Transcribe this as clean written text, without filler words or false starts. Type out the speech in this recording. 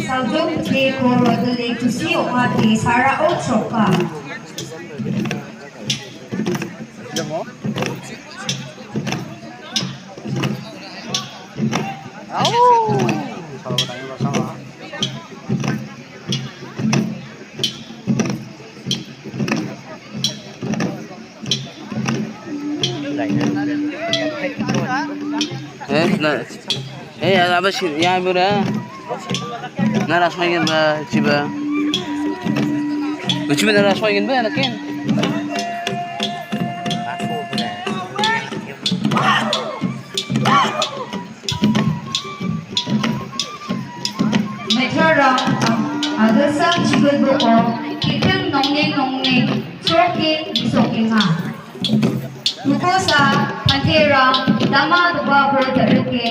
Saljung te koro dali kusi umati sara otsoka. Diyan mo? Au! Salah tayo bersama. अब यहाँबाट नाराजमा Chiba Chiba नाराजमा ba nakin Metrorang agasang chigul buko kitang nongning soke soke nga. Buko sa panterang dama duba ko taruke